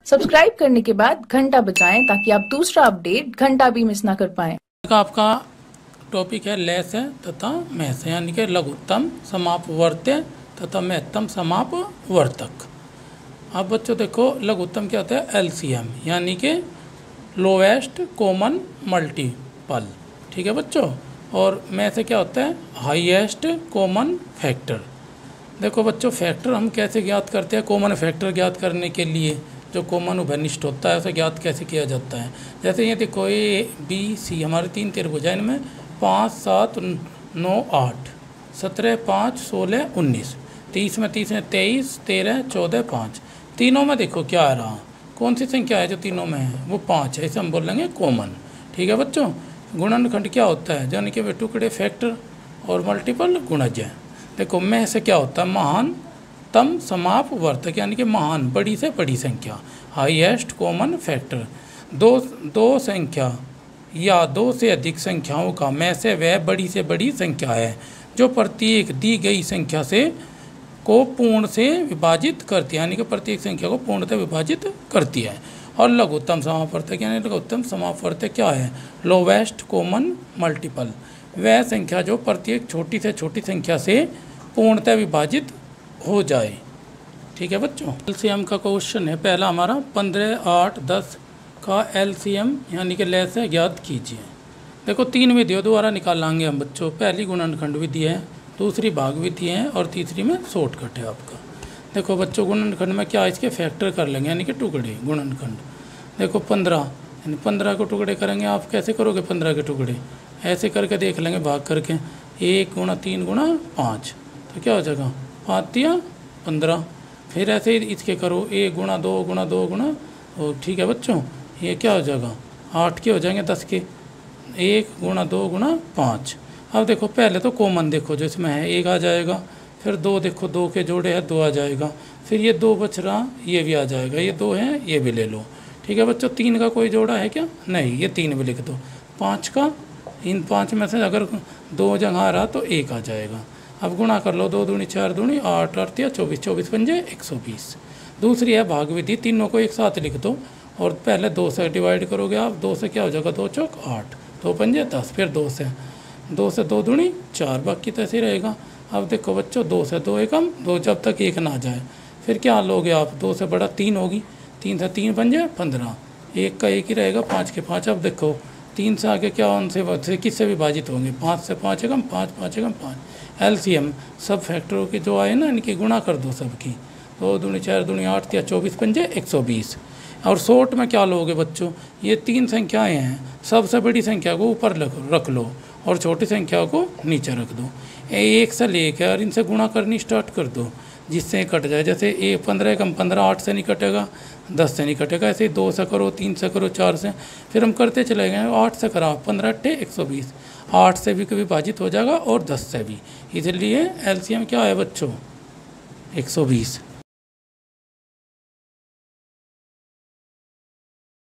Subscribe करने के बाद घंटा बजाएं ताकि आप दूसरा अपडेट घंटा भी मिस ना कर पाएं। आपका टॉपिक है लेस है तथा महस यानी कि लघुत्तम समापवर्त्य तथा महत्तम समापवर्तक। अब बच्चों देखो लघुत्तम क्या होता है एलसीएम यानी कि लोएस्ट कॉमन मल्टीपल, ठीक है बच्चों। और महस क्या होता है हाईएस्ट कॉमन फैक्टर। देखो बच्चों फैक्टर हम कैसे ज्ञात करते हैं, कॉमन फैक्टर ज्ञात करने के लिए जो कॉमन उभयनिष्ठ होता है उसे ज्ञात कैसे किया जाता है। जैसे ये देखो ए बी सी हमारे तीन त्रिभुज हैं, इनमें 5 7 9 8 17 5 16 19 30 में 30 में 23 13 14 5 तीनों में देखो क्या आ रहा, कौन सी संख्या है जो तीनों में है वो 5 है, इसे हम बोल लेंगे कॉमन, ठीक है बच्चों। गुणनखंड क्या होता है यानी कि वे टुकड़े फैक्टर और मल्टीपल गुणज है। देखो में से क्या होता है महान तम समापवर्तक यानी कि महान बड़ी से बड़ी संख्या हाईएस्ट कॉमन फैक्टर। दो संख्या या दो से अधिक संख्याओं का में से वह बड़ी से बड़ी संख्या है जो प्रत्येक दी गई संख्या से को पूर्ण से विभाजित करती है यानी कि प्रत्येक संख्या को पूर्णतः विभाजित करती है। और लघुत्तम समापवर्तक यानी लघुत्तम समापवर्तक क्या है लोवेस्ट कॉमन मल्टीपल, वह संख्या जो प्रत्येक छोटी से छोटी संख्या से पूर्णतः विभाजित हो जाए, ठीक है बच्चों। एलसीएम का क्वेश्चन है पहला हमारा 15 8 10 का एलसीएम यानी कि लेस है ज्ञात कीजिए। देखो तीन विधियों द्वारा निकालेंगे हम बच्चों, पहली गुणनखंड विधि है, दूसरी भाग विधि है और तीसरी में शॉर्टकट है आपका। देखो बच्चों गुणनखंड में क्या इसके फैक्टर कर लेंगे यानी कि टुकड़े गुणनखंड। देखो 15 यानी 15 को टुकड़े करेंगे, आप कैसे करोगे 15 के टुकड़े ऐसे करके देख लेंगे भाग करके 1 गुणा 3 गुणा 5 तो क्या हो जाएगा 5 या 15। फिर ऐसे ही इसके करो 1 गुणा 2 गुणा 2 गुणा, ठीक है बच्चों ये क्या हो जाएगा 8 के हो जाएंगे 10 के 1 गुणा 2 गुणा 5। अब देखो पहले तो कॉमन देखो जो इसमें है 1 आ जाएगा, फिर 2 देखो 2 के जोड़े है 2 आ जाएगा, फिर ये 2 बच रहा ये भी आ जाएगा, ये 2 है ये भी ले लो, ठीक है बच्चों। 3 का कोई जोड़ा है क्या नहीं, ये 3 भी लिख दो। 5 का इन 5 में से अगर 2 जगह आ रहा तो 1 आ जाएगा। अब गुणा कर लो 2 दूनी 4 दूनी 8 8 या 24 24 पंजे 120। दूसरी है भाग विधि, तीनों को एक साथ लिख दो और पहले 2 से डिवाइड करोगे आप, 2 से क्या हो जाएगा 2 चौक 8 2 पंजे 10, फिर 2 से 2 दूनी 4 बाकी तो ऐसे ही रहेगा। अब देखो बच्चों 2 से 2 एकम 2 जब तक 1 ना आ जाए फिर क्या लोगे आप 2 से बड़ा 3 होगी, 3 से 3 पंजे 15, 1 का 1 ही रहेगा 5 के 5। अब देखो 3 से आगे क्या उनसे किससे विभाजित होंगे 5 से 5 एकम 5 5 एकम 5। एलसीएम सब फैक्टरों के जो आए ना इनकी गुणा कर दो सबकी, 2 दूनी 4 दूनी 8 या 24 पंजे 120। और शॉर्ट में क्या लोगे बच्चों ये 3 संख्याएं हैं, सबसे बड़ी संख्या को ऊपर रख लो और छोटी संख्या को नीचे रख दो, 1 से लेकर और इनसे गुणा करनी स्टार्ट कर दो जिससे कट जाए। जैसे 15 कम 15 8 से नहीं कटेगा 10 से नहीं कटेगा, ऐसे ही 2 से करो 3 से करो 4 से, फिर हम करते चले गए 8 से करा 15 8 120, 8 से भी कभी विभाजित हो जाएगा और 10 से भी, इसलिए एलसीएम क्या है बच्चों 120।